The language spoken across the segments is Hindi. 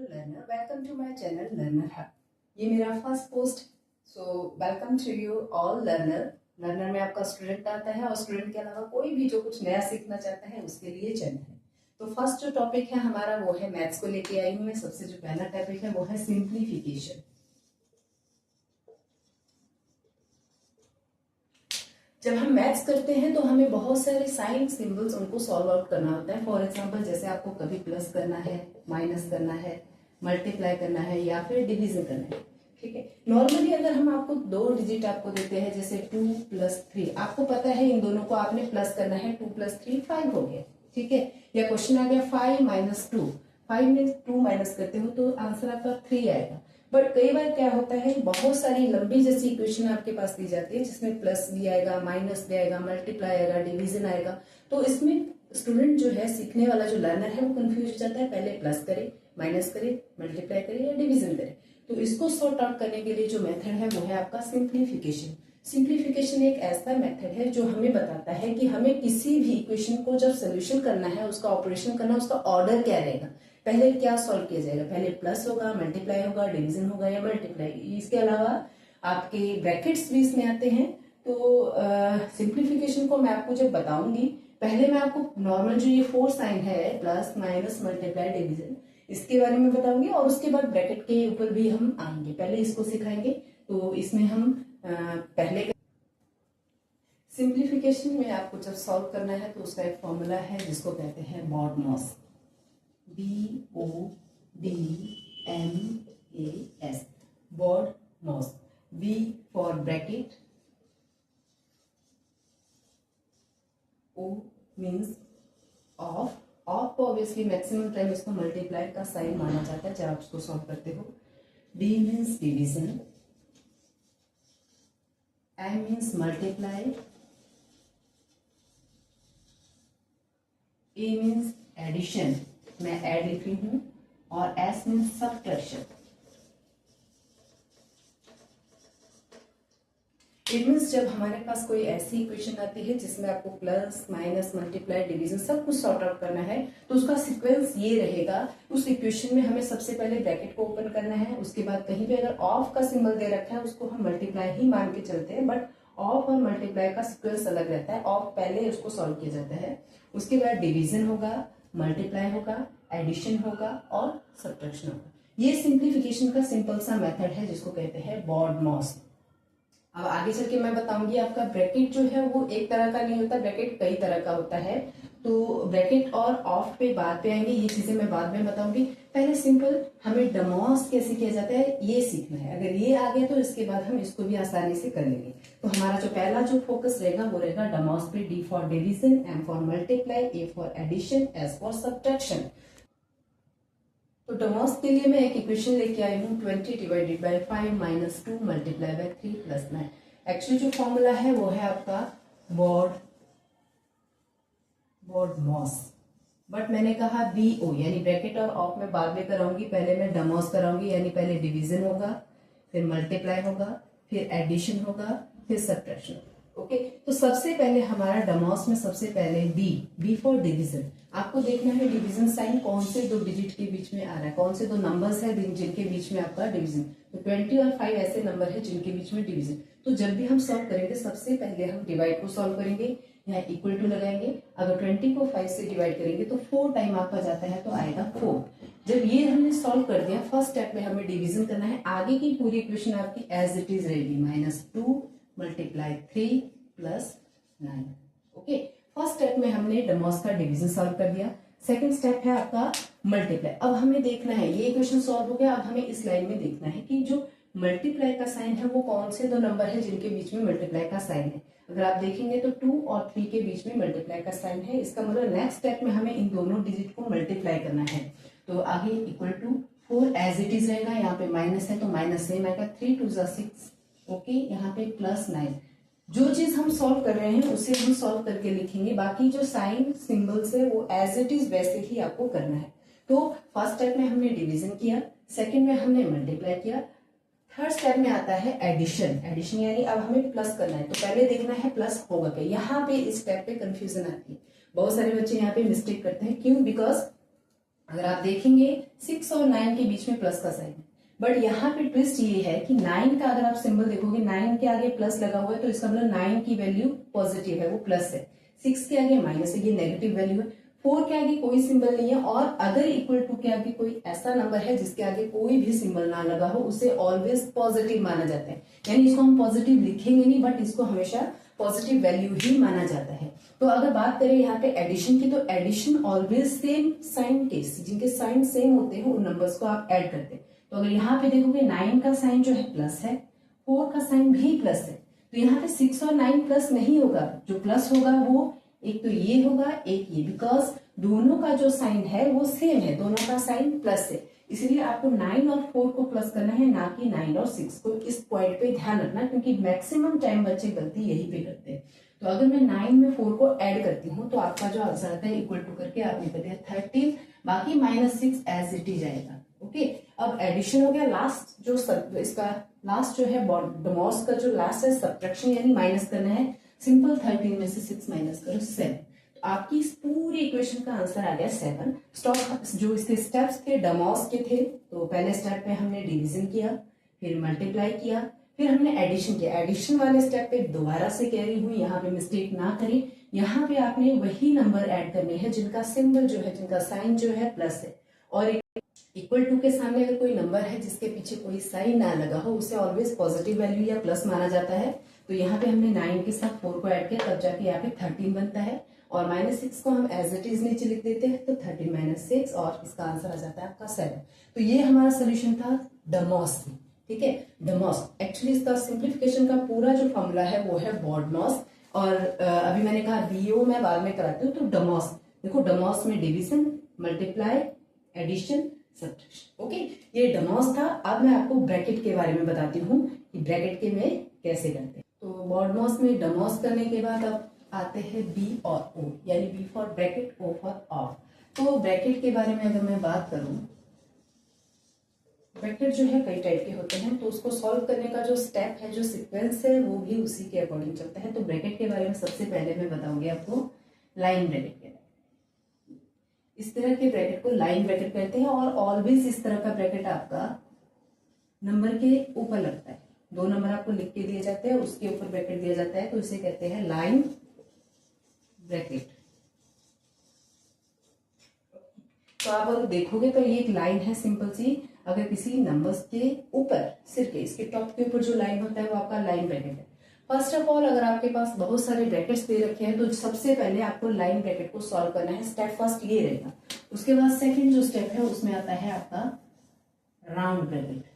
Hello learner, welcome to my channel learner hub. ये मेरा first post, so welcome to you all learner में आपका स्टूडेंट आता है और स्टूडेंट के अलावा कोई भी जो कुछ नया सीखना चाहता है उसके लिए चैनल है। तो फर्स्ट जो टॉपिक है हमारा वो है मैथ्स को लेके आई हूँ मैं। सबसे जो पहला टॉपिक है वो है सिंप्लीफिकेशन। जब हम मैथ्स करते हैं तो हमें बहुत सारे साइन सिंबल्स उनको सॉल्व आउट करना होता है। फॉर एग्जांपल जैसे आपको कभी प्लस करना है, माइनस करना है, मल्टीप्लाई करना है या फिर डिवीजन करना है। ठीक है, नॉर्मली अगर हम आपको दो डिजिट आपको देते हैं जैसे 2 + 3, आपको पता है इन दोनों को आपने प्लस करना है, 2 + 3 5 हो गया। ठीक है, या क्वेश्चन आ गया 5 - 2, 5 में 2 माइनस करते हो तो आंसर आपका 3 आएगा। बट कई बार क्या होता है, बहुत सारी लंबी जैसी इक्वेशन आपके पास दी जाती है जिसमें प्लस भी आएगा, माइनस भी आएगा, मल्टीप्लाई आएगा, डिवीजन आएगा। तो इसमें स्टूडेंट जो है, सीखने वाला जो लर्नर है वो कंफ्यूज हो जाता है, पहले प्लस करे, माइनस करे, मल्टीप्लाई करे या डिवीजन करे। तो इसको सॉर्ट आउट करने के लिए जो मेथड है वो है आपका सिंप्लीफिकेशन। सिंप्लीफिकेशन एक ऐसा मेथड है जो हमें बताता है कि हमें किसी भी इक्वेशन को जब सोल्यूशन करना है, उसका ऑपरेशन करना, उसका ऑर्डर क्या रहेगा, पहले क्या सॉल्व किया जाएगा, पहले प्लस होगा, मल्टीप्लाई होगा, डिवीजन होगा या मल्टीप्लाई। इसके अलावा आपके ब्रैकेट्स भी इसमें आते हैं। तो सिंप्लीफिकेशन को मैं आपको जब बताऊंगी, पहले मैं आपको नॉर्मल जो ये 4 साइन है, प्लस, माइनस, मल्टीप्लाई, डिवीजन, इसके बारे में बताऊंगी और उसके बाद ब्रैकेट के ऊपर भी हम आएंगे। पहले इसको सिखाएंगे। तो इसमें हम पहले सिंप्लीफिकेशन में आपको जब सॉल्व करना है तो उसका एक फॉर्मूला है जिसको कहते हैं BODMAS, BODMAS, BODMAS। B for bracket, O means of. Of को ऑब्वियसली मैक्सिमम टाइम इसको मल्टीप्लाई का साइन माना जाता है जब आप इसको सॉल्व करते हो। D means division, M means multiply, A means addition, मैं ऐड लिख रही हूं, और S means subtraction. It means जब हमारे पास कोई ऐसी इक्वेशन आती है जिसमें आपको प्लस, माइनस, मल्टीप्लाई, डिवीजन सब कुछ सॉर्ट आउट करना है तो उसका सीक्वेंस ये रहेगा। उस इक्वेशन में हमें सबसे पहले ब्रैकेट को ओपन करना है, उसके बाद कहीं पे अगर ऑफ का सिंबल दे रखा है उसको हम मल्टीप्लाई ही मान के चलते हैं, बट ऑफ और मल्टीप्लाई का सीक्वेंस अलग रहता है। ऑफ पहले उसको सॉल्व किया जाता है, उसके बाद डिवीजन होगा, मल्टीप्लाई होगा, एडिशन होगा और सब्ट्रैक्शन होगा। ये सिंप्लीफिकेशन का सिंपल सा मेथड है जिसको कहते हैं BODMAS। अब आगे चल के मैं बताऊंगी आपका ब्रैकेट जो है वो एक तरह का नहीं होता, ब्रैकेट कई तरह का होता है। तो ब्रैकेट और ऑफ पे बाद पे आएंगे, ये चीजें मैं बाद में बताऊंगी। पहले सिंपल हमें डमॉस कैसे किया जाता है ये सीखना है। अगर ये आ गया तो इसके बाद हम इसको भी आसानी से कर लेंगे। तो हमारा जो पहला जो फोकस रहेगा वो रहेगा डमॉस पे। D for division, M for multiply, A for addition, S for subtraction. तो डमॉस के लिए मैं एक इक्वेशन लेके आई हूँ, 20 / 5 - 2 × 3 + 9। एक्चुअली जो फॉर्मूला है वो है आपका BODMAS, बट मैंने कहा BO यानी ब्रैकेट और ऑफ में बाद में कराऊंगी, पहले मैं डमॉस कराऊंगी। यानी पहले डिवीजन होगा, फिर मल्टीप्लाई होगा, फिर एडिशन होगा, फिर सब्ट्रैक्शन। ओके, तो सबसे पहले हमारा डमॉस में सबसे पहले B फॉर डिवीजन। आपको देखना है डिवीजन साइन कौन से दो डिजिट के बीच में आ रहा है, कौन से दो नंबर्स है जिनके बीच में आपका डिवीजन। तो 20 और 5 ऐसे नंबर है जिनके बीच में डिवीजन। तो जब भी हम सॉल्व करेंगे सबसे पहले हम डिवाइड को सॉल्व करेंगे, यहाँ इक्वल टू लगाएंगे। अगर 20 को 5 से डिवाइड करेंगे तो 4 टाइम आपका जाता है तो आएगा 4। जब ये हमने सॉल्व कर दिया, फर्स्ट स्टेप में हमें डिवीजन करना है। आगे की पूरी इक्वेशन आपकी एज इट इज रहेगी, -2 × 3 + 9। ओके, फर्स्ट स्टेप में हमने डमॉस का डिवीजन सॉल्व कर दिया। सेकंड स्टेप है आपका मल्टीप्लाई। अब हमें देखना है, ये इक्वेशन सॉल्व हो गया, अब हमें इस लाइन में देखना है कि जो मल्टीप्लाई का साइन है वो कौन से दो नंबर है जिनके बीच में मल्टीप्लाई का साइन है। अगर आप देखेंगे तो 2 और 3 के बीच में मल्टीप्लाई का साइन है। इसका मतलब नेक्स्ट स्टेप में हमें इन दोनों डिजिट को मल्टीप्लाई करना है। तो आगे equal to 4 as it is रहेगा, यहाँ पे माइनस है तो माइनस सेम आएगा, 3 × 2 = 6। ओके, यहाँ पे +9। जो चीज हम सॉल्व कर रहे हैं उसे हम सॉल्व करके लिखेंगे, बाकी जो साइन सिंबल्स है वो एज इट इज वैसे ही आपको करना है। तो फर्स्ट स्टेप में हमने डिवीजन किया, सेकंड में हमने मल्टीप्लाई किया, थर्ड स्टेप में आता है एडिशन। एडिशन यानी अब हमें प्लस करना है, तो पहले देखना है प्लस होगा क्या। यहाँ पे इस स्टेप पे कंफ्यूजन आती है, बहुत सारे बच्चे यहाँ पे मिस्टेक करते हैं। क्यों? बिकॉज अगर आप देखेंगे 6 और 9 के बीच में प्लस का साइन है, बट यहाँ पे ट्विस्ट ये है कि 9 का अगर आप सिंबल देखोगे 9 के आगे प्लस लगा हुआ है, तो इसका मतलब 9 की वैल्यू पॉजिटिव है, वो प्लस है। 6 के आगे माइनस है, ये नेगेटिव वैल्यू है। 4 के आगे कोई सिंबल नहीं है, और अगर इक्वल टू के आगे कोई ऐसा नंबर है जिसके आगे कोई भी सिंबल ना लगा हो, उसे ऑलवेज पॉजिटिव माना जाता है। यानी इसको हम पॉजिटिव लिखेंगे नहीं, बट इसको हमेशा पॉजिटिव वैल्यू ही माना जाता है। तो अगर बात करें यहाँ पे एडिशन की, तो एडिशन ऑलवेज सेम साइन के, जिनके साइन सेम होते हैं उन नंबर्स को आप ऐड करते हैं। तो अगर यहाँ पे देखोगे 9 का साइन जो है प्लस है, 4 का साइन भी प्लस है, तो यहाँ पे 6 और 9 प्लस नहीं होगा। जो प्लस होगा वो एक तो ये होगा, एक ये, बिकॉज दोनों का जो साइन है वो सेम है, दोनों का साइन प्लस है। इसलिए आपको 9 और 4 को प्लस करना है, ना कि 9 और 6 को। इस पॉइंट पे ध्यान रखना, क्योंकि मैक्सिमम टाइम बच्चे गलती यही पे करते हैं। तो अगर मैं 9 में 4 को ऐड करती हूँ तो आपका जो आंसर आता है इक्वल टू करके आपने कर दिया 13, बाकी -6 एज इट इज आएगा। ओके, अब एडिशन हो गया। लास्ट जो इसका लास्ट जो है डमॉस का जो लास्ट है सब्ट्रैक्शन, यानी माइनस करना है। सिंपल 13 में से 6 माइनस करो 7, तो आपकी इस पूरी इक्वेशन का आंसर आ गया 7। स्टॉप जो इसके स्टेप्स थे डमॉस के थे, तो पहले स्टेप में हमने डिवीजन किया, फिर मल्टीप्लाई किया, फिर हमने एडिशन किया। एडिशन वाले स्टेप पे दोबारा से कह रही हूँ, यहाँ पे मिस्टेक ना करें। यहाँ पे आपने वही नंबर ऐड करने हैं जिनका सिंबल जो है, जिनका साइन जो है प्लस है, और इक्वल टू के सामने अगर कोई नंबर है जिसके पीछे कोई साइन ना लगा हो, उसे ऑलवेज पॉजिटिव वैल्यू या प्लस माना जाता है। तो यहाँ पे हमने 9 के साथ 4 को ऐड किया, तब जाके यहाँ पे 13 बनता है, और -6 को हम एज इट इज नीचे लिख देते हैं, तो 13 - 6, और इसका आंसर आ जाता है आपका 7। तो ये हमारा सोल्यूशन था डमॉस। ठीक है, डमॉस एक्चुअली इसका सिंप्लीफिकेशन का पूरा जो फॉर्मूला है वो है बॉडमॉस, और अभी मैंने कहा बीओ मैं बाद में कराती हूँ। तो डमॉस देखो, डमॉस में division, multiply, addition, subtraction. Okay, ये डमॉस था। अब मैं आपको ब्रैकेट के बारे में बताती हूँ कि ब्रैकेट के में कैसे करते हैं। तो बॉडमॉस में डमॉस करने के बाद अब आते हैं बी और ओ, यानी B for bracket, O for of. तो ब्रैकेट के बारे में अगर मैं बात करूं, ब्रैकेट जो है कई टाइप के होते हैं, तो उसको सॉल्व करने का जो स्टेप है, जो सीक्वेंस है, वो भी उसी के अकॉर्डिंग चलता है। तो ब्रैकेट के बारे में सबसे पहले मैं बताऊंगी आपको लाइन ब्रैकेट के बारे में। इस तरह के ब्रैकेट को लाइन ब्रैकेट कहते हैं, और ऑलवेज इस तरह का ब्रैकेट आपका नंबर के ऊपर लगता है। 2 नंबर आपको लिख के दिए जाते हैं, उसके ऊपर ब्रैकेट दिया जाता है, तो इसे कहते हैं लाइन ब्रैकेट। तो आप अगर देखोगे तो ये एक लाइन है सिंपल सी। अगर किसी नंबर्स के ऊपर, सिर के इसके टॉप के ऊपर जो लाइन होता है वो आपका लाइन ब्रैकेट है। फर्स्ट ऑफ ऑल, अगर आपके पास बहुत सारे ब्रैकेट्स दे रखे हैं, तो सबसे पहले आपको लाइन ब्रैकेट को सॉल्व करना है। स्टेप फर्स्ट ये रहेगा। उसके बाद सेकंड जो स्टेप है उसमें आता है आपका राउंड ब्रैकेट।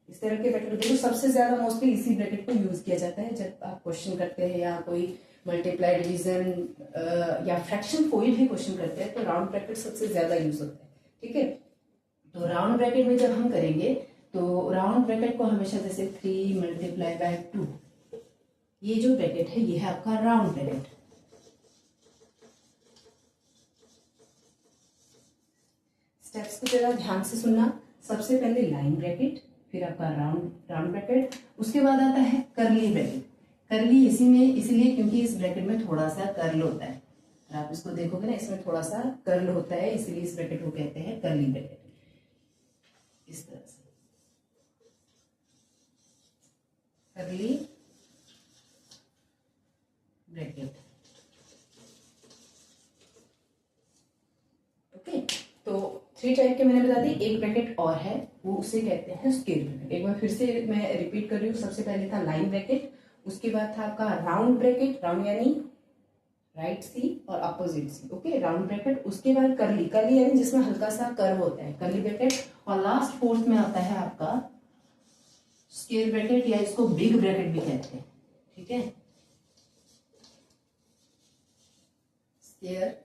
इस तरह के ब्रैकेट देखो, सबसे ज्यादा मोस्टली इसी ब्रैकेट को यूज किया जाता है जब आप क्वेश्चन करते हैं, या कोई मल्टीप्लाई, डिवीजन या फ्रैक्शन कोई भी क्वेश्चन करते हैं, तो राउंड ब्रैकेट सबसे ज्यादा यूज होता है। ठीक है, तो राउंड ब्रैकेट में जब हम करेंगे, तो राउंड ब्रैकेट को हमेशा जैसे 3 × 2, ये जो ब्रैकेट है ये है आपका राउंड ब्रैकेट। स्टेप्स को जरा ध्यान से सुनना। सबसे पहले लाइन ब्रैकेट, फिर आपका राउंड ब्रैकेट, उसके बाद आता है कर्ली ब्रैकेट। कर्ली इसी में इसलिए क्योंकि इस ब्रैकेट में थोड़ा सा कर्ल होता है। आप इसको देखोगे ना, इसमें थोड़ा सा कर्ल होता है, इसलिए इस ब्रैकेट को कहते हैं कर्ली ब्रैकेट। इस तरह से कर्ली ब्रैकेट। ओके, तो 3 टाइप के मैंने बता दी। एक ब्रैकेट और है, वो उसे कहते हैं स्क्वायर ब्रैकेट। एक बार फिर से मैं रिपीट कर रही हूँ। सबसे पहले था लाइन ब्रैकेट, उसके बाद था आपका राउंड ब्रैकेट, राउंड यानी राइट सी और opposite C. Okay, round bracket, उसके बाद कर्ली, कर्ली यानी जिसमें हल्का सा कर्व होता है, कर्ली ब्रैकेट, और लास्ट फोर्थ में आता है आपका स्क्वायर ब्रैकेट, या इसको बिग ब्रैकेट भी कहते हैं। ठीक है, स्क्वायर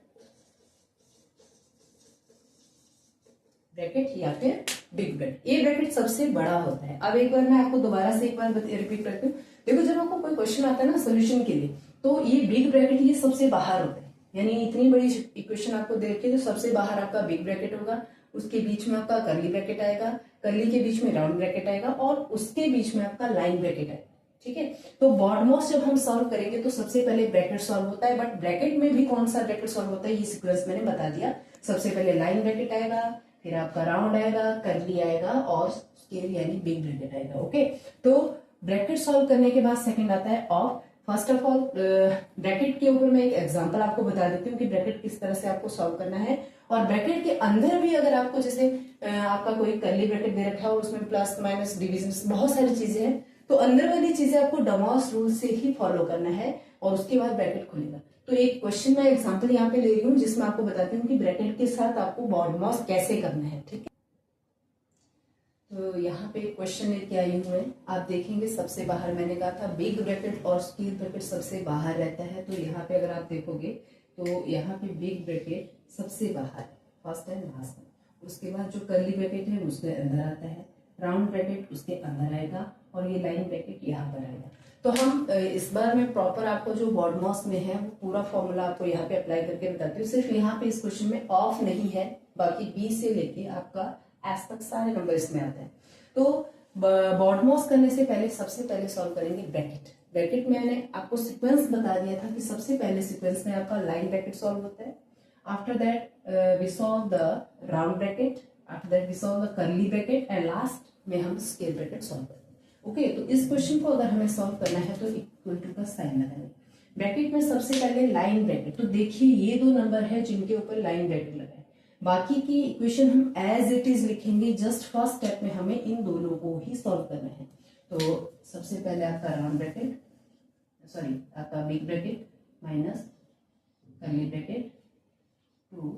ब्रैकेट या फिर बिग ब्रैकेट। ये ब्रैकेट सबसे बड़ा होता है। अब एक बार मैं आपको दोबारा से एक बार रिपीट करती हूँ। देखो, जब आपको कोई क्वेश्चन आता है ना सोल्यूशन के लिए, तो ये बिग ब्रैकेट ये सबसे बाहर होता है। यानी इतनी बड़ी इक्वेशन आपको दे रखी है, तो सबसे बाहर आपका बिग ब्रैकेट होगा, उसके बीच में आपका कर्ली ब्रैकेट आएगा, कर्ली के बीच में राउंड ब्रैकेट आएगा, और उसके बीच में आपका लाइन ब्रैकेट आएगा। ठीक है, तो बॉडमॉस जब हम सॉल्व करेंगे तो सबसे पहले ब्रैकेट सॉल्व होता है, बट ब्रैकेट में भी कौन सा ब्रैकेट सॉल्व होता है ये सीक्वेंस मैंने बता दिया। सबसे पहले लाइन ब्रैकेट आएगा, फिर आपका राउंड आएगा, करली आएगा और स्क्वायर यानी बिग ब्रैकेट आएगा। ओके, तो ब्रैकेट सॉल्व करने के बाद सेकंड आता है of. First of all bracket के ऊपर मैं एक एग्जांपल आपको बता देती हूँ कि ब्रैकेट किस तरह से आपको सॉल्व करना है। और ब्रैकेट के अंदर भी अगर आपको जैसे आपका कोई कर्ली ब्रैकेट दे रखा है और उसमें प्लस माइनस डिविजन बहुत सारी चीजें हैं, तो अंदर वाली चीजें आपको डमॉस रूल से ही फॉलो करना है और उसके बाद ब्रैकेट खुलेगा। तो एक क्वेश्चन मैं एग्जांपल यहाँ पे ले रही हूँ जिसमें आपको बताती हूँ कि ब्रैकेट के साथ आपको बॉडमॉस कैसे करना है। ठीक है, तो यहाँ पे क्वेश्चन लेके आई हूँ मैं। आप देखेंगे सबसे बाहर मैंने कहा था बिग ब्रैकेट और स्क्वायर ब्रैकेट सबसे बाहर रहता है, तो यहाँ पे अगर आप देखोगे तो यहाँ पे बिग ब्रैकेट सबसे बाहर है, फर्स्ट एंड लास्ट में। उसके बाद जो कर्ली ब्रैकेट है उसके अंदर आता है, राउंड ब्रैकेट उसके अंदर आएगा और ये लाइन ब्रैकेट यहाँ पर आएगा। तो हम इस बार मैं प्रॉपर आपको जो बॉडमॉस में है वो पूरा फॉर्मूला आपको यहाँ पे अप्लाई करके बताती हूँ। सिर्फ यहाँ पे इस क्वेश्चन में ऑफ नहीं है, बाकी बी से लेके आपका एस तक सारे नंबर इसमें आते हैं। तो बॉडमॉस करने से पहले सबसे पहले सॉल्व करेंगे ब्रैकेट। ब्रैकेट में मैंने आपको सीक्वेंस बता दिया था कि सबसे पहले सीक्वेंस में आपका लाइन ब्रैकेट सॉल्व होता है, after that we solve the round bracket, after that we solve the curly bracket and last में हम स्क्वायर ब्रैकेट सॉल्व करते हैं। ओके, तो इस क्वेश्चन को अगर हमें सॉल्व करना है तो इक्वल टू का साइन लगाएंगे। ब्रैकेट में सबसे पहले लाइन ब्रैकेट, तो देखिए ये दो नंबर है जिनके ऊपर लाइन ब्रैकेट लगा है, बाकी की इक्वेशन हम एज इट इज लिखेंगे। जस्ट फर्स्ट स्टेप में हमें इन दोनों को ही सॉल्व करना है। तो सबसे पहले आपका राउंड ब्रैकेट, सॉरी आपका big bracket minus curly bracket 2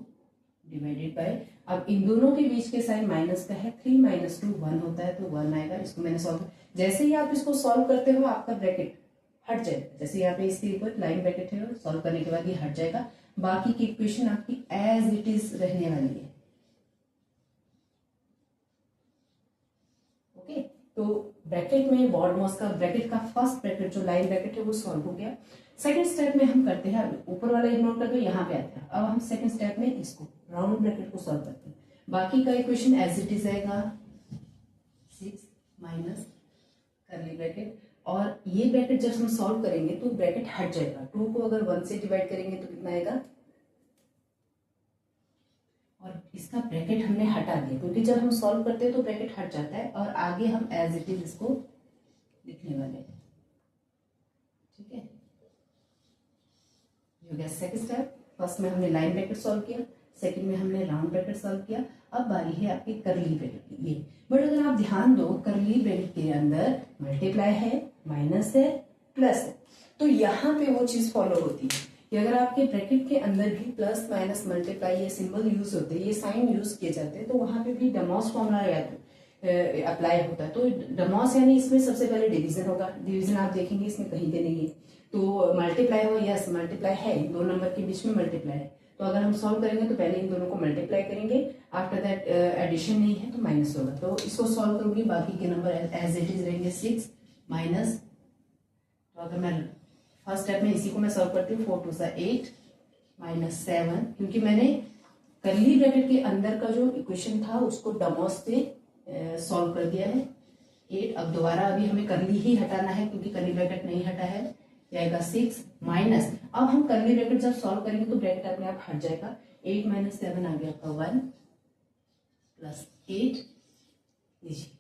divided by, अब इन दोनों के बीच के साइन माइनस का है, 3 - 2 1 होता है, तो 1 आएगा। इसको मैंने सॉल्व, जैसे ही आप इसको सॉल्व करते हो आपका ब्रैकेट हट जाएगा। जैसे यहाँ पे इसके ऊपर लाइन ब्रैकेट है, सॉल्व करने के बाद ये हट जाएगा, बाकी की इक्वेशन आपकी एज इट इज रहने वाली है। ओके, तो ब्रैकेट में बॉडमॉस का ब्रैकेट का फर्स्ट ब्रैकेट जो लाइन ब्रैकेट है वो सॉल्व हो गया। सेकंड स्टेप में हम करते हैं, ऊपर वाला इग्नोर कर दो, यहाँ पे आते हैं। अब हम सेकंड स्टेप में इसको राउंड ब्रैकेट को सॉल्व करते हैं। बाकी का इक्वेशन एज इट इज आएगा, 6 माइनस कर्ली ब्रैकेट, और ये ब्रैकेट जब हम सॉल्व करेंगे तो ब्रैकेट हट जाएगा। 2 को अगर 1 से डिवाइड करेंगे तो कितना आएगा, और इसका ब्रैकेट हमने हटा दिया क्योंकि जब हम सॉल्व करते हैं तो ब्रैकेट हट जाता है, और आगे हम एज इट इज इसको लिखने वाले हैं। ठीक है, हो गया सेकंड स्टेप। फर्स्ट में हमने लाइन ब्रैकेट सॉल्व किया, सेकंड में हमने राउंड ब्रैकेट सॉल्व किया। अब बारी है आपकी कर्ली ब्रैकेट की। ये बट अगर आप ध्यान दो, कर्ली ब्रैकेट के अंदर मल्टीप्लाई है, माइनस है, प्लस है, तो यहाँ पे वो चीज फॉलो होती है कि अगर आपके ब्रैकेट के अंदर भी प्लस माइनस मल्टीप्लाई ये सिंबल यूज होते हैं, ये साइन यूज किए जाते हैं, तो वहां पे भी डमॉस फॉर्मूला अप्लाई होता है। तो डमॉस यानी इसमें सबसे पहले डिवीजन होगा, डिवीजन आप देखेंगे इसमें कहीं पे नहीं है, तो मल्टीप्लाई हो, यस मल्टीप्लाई है, दो नंबर के बीच में मल्टीप्लाई है, तो अगर हम सॉल्व करेंगे तो पहले इन दोनों को मल्टीप्लाई करेंगे, आफ्टर दैट एडिशन नहीं है तो माइनस होगा। तो इसको सॉल्व करूंगी, बाकी के नंबर एज इट इज रहेंगे, 6 माइनस, तो अगर मैं फर्स्ट स्टेप में इसी को मैं सॉल्व करती हूँ, 4 2 8 माइनस 7, क्योंकि मैंने कर्ली ब्रैकेट के अंदर का जो इक्वेशन था उसको डमॉस से सॉल्व कर दिया है। 8, अब दोबारा अभी हमें कर्ली ही हटाना है क्योंकि कर्ली ब्रैकेट नहीं हटा है, जाएगा 6 माइनस, अब हम कर्ली ब्रैकेट जब सॉल्व करेंगे तो ब्रैकेट अपने आप हट जाएगा, 8 - 7 आ गया आपका 1 प्लस 8, लीजिए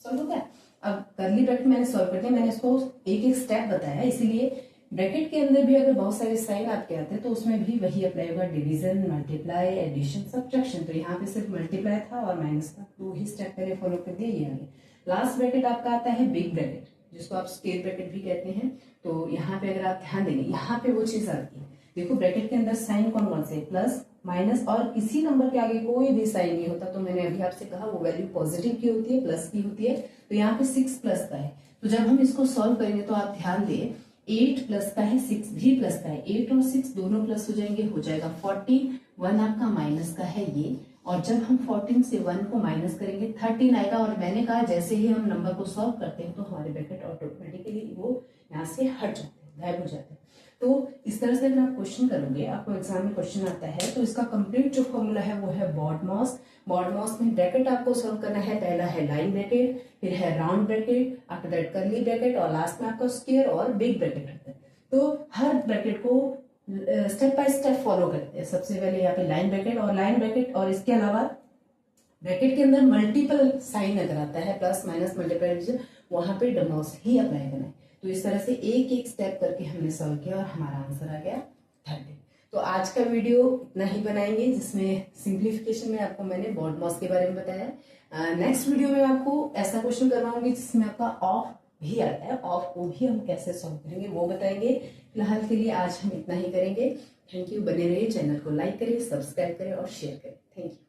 सॉल्व हो गया। अब कर्ली ब्रैकेट मैंने सॉल्व कर दिया, मैंने इसको एक एक स्टेप बताया, इसीलिए ब्रैकेट के अंदर भी अगर बहुत सारे साइन आपके आते हैं तो उसमें भी वही अप्लाई होगा, डिवीजन, मल्टीप्लाई, एडिशन, सब्ट्रैक्शन। तो यहाँ पे सिर्फ मल्टीप्लाई था और माइनस था, तो ही स्टेप पहले फॉलो कर दिया, ये आ गया। लास्ट ब्रैकेट आपका आता है बिग ब्रैकेट, जिसको आप स्क्वायर ब्रैकेट भी कहते हैं। तो यहाँ पे अगर आप ध्यान देंगे, यहाँ पे वो चीज आती है, देखो ब्रैकेट के अंदर साइन कौन कौन से, प्लस माइनस, और किसी नंबर के आगे कोई भी साइन नहीं होता, तो मैंने अभी आपसे कहा वो वैल्यू पॉजिटिव की होती है, प्लस की होती है। तो यहाँ पे 6 प्लस का है, तो जब हम इसको सॉल्व करेंगे तो आप ध्यान दें, 8 प्लस का है, 6 भी प्लस का है, 8 और 6 दोनों प्लस हो जाएंगे, हो जाएगा 40, 1 आपका माइनस का है ये, और जब हम 14 से 1 को माइनस करेंगे 13 आएगा। और मैंने कहा जैसे ही हम नंबर को सॉल्व करते हैं तो हमारे ब्रैकेट ऑटोमेटिकली वो यहाँ से हट जाते हैं, गायब हो जाते हैं। तो इस तरह से अगर आप क्वेश्चन करोगे, आपको एग्जाम में क्वेश्चन आता है, तो इसका कंप्लीट जो फॉर्मूला है वो है बॉडमॉस। बॉडमॉस में ब्रैकेट आपको सॉल्व करना है, पहला है लाइन ब्रैकेट, फिर है round bracket, after that curly bracket, और लास्ट में आपका स्क्वायर और बिग ब्रैकेट होता है। तो हर ब्रैकेट को स्टेप बाय स्टेप फॉलो करते हैं। सबसे पहले यहाँ पे लाइन ब्रैकेट और इसके अलावा ब्रैकेट के अंदर मल्टीपल साइन अगर आता है, प्लस माइनस मल्टीप्लाई डिवीजन, वहां पे डमोस ही अप्लाई करना है। तो इस तरह से एक एक स्टेप करके हमने सॉल्व किया और हमारा आंसर आ गया 30। तो आज का वीडियो इतना ही बनाएंगे, जिसमें सिंप्लीफिकेशन में आपको मैंने बॉड मॉस के बारे में बताया। नेक्स्ट वीडियो में आपको ऐसा क्वेश्चन करवाऊंगी जिसमें आपका ऑफ भी आता है, ऑफ को भी हम कैसे सॉल्व करेंगे वो बताएंगे। फिलहाल के लिए आज हम इतना ही करेंगे। Thank you. बने रहिए, चैनल को लाइक करिए, सब्सक्राइब करें और शेयर करें। Thank you.